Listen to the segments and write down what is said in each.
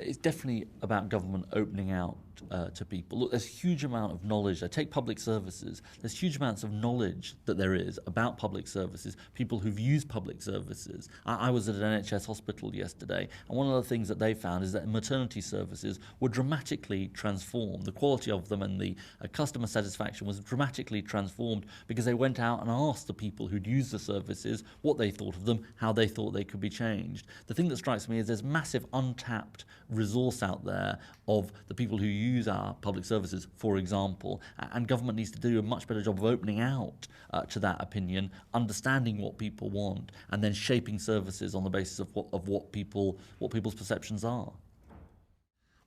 It's definitely about government opening out to people. Look, there's a huge amount of knowledge. I take public services. There's huge amounts of knowledge that there is about public services, people who've used public services. I was at an NHS hospital yesterday, and one of the things that they found is that maternity services were dramatically transformed. The quality of them and the customer satisfaction was dramatically transformed because they went out and asked the people who'd used the services what they thought of them, how they thought they could be changed. The thing that strikes me is there's massive untapped resource out there of the people who use our public services, for example, and government needs to do a much better job of opening out to that opinion, understanding what people want, and then shaping services on the basis of what people's perceptions are.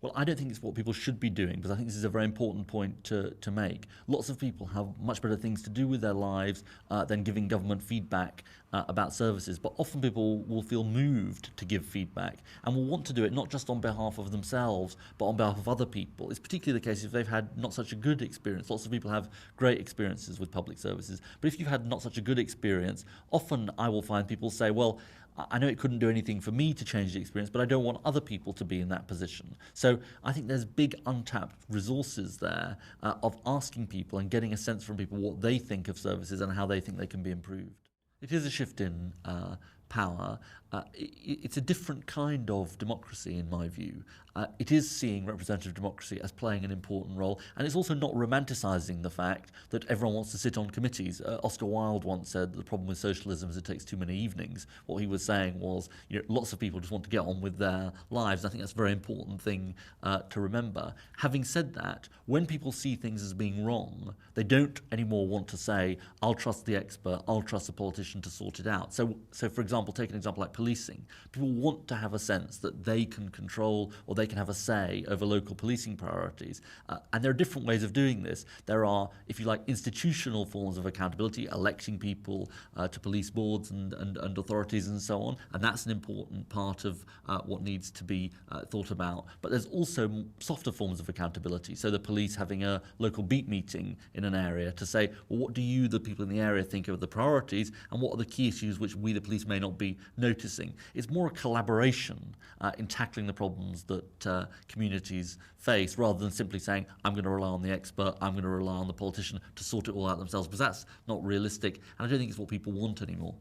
Well, I don't think it's what people should be doing, because I think this is a very important point to make. Lots of people have much better things to do with their lives than giving government feedback about services, but often people will feel moved to give feedback and will want to do it not just on behalf of themselves, but on behalf of other people. It's particularly the case if they've had not such a good experience. Lots of people have great experiences with public services, but if you've had not such a good experience, often I will find people say, well, I know it couldn't do anything for me to change the experience, but I don't want other people to be in that position. So I think there's big untapped resources there of asking people and getting a sense from people what they think of services and how they think they can be improved. It is a shift in power. It's a different kind of democracy, in my view. It is seeing representative democracy as playing an important role, and it's also not romanticizing the fact that everyone wants to sit on committees. Oscar Wilde once said the problem with socialism is it takes too many evenings. What he was saying was, lots of people just want to get on with their lives. I think that's a very important thing to remember. Having said that, when people see things as being wrong, they don't anymore want to say, I'll trust the expert, I'll trust the politician to sort it out. So for example, take an example like policing. People want to have a sense that they can control or they can have a say over local policing priorities. And there are different ways of doing this. There are, if you like, institutional forms of accountability, electing people to police boards and authorities and so on. And that's an important part of what needs to be thought about. But there's also softer forms of accountability. So the police having a local beat meeting in an area to say, well, what do you, the people in the area, think are the priorities, and what are the key issues which we, the police, may not be noticing? It's more a collaboration in tackling the problems that communities face, rather than simply saying, I'm going to rely on the expert, I'm going to rely on the politician to sort it all out themselves, because that's not realistic, and I don't think it's what people want anymore.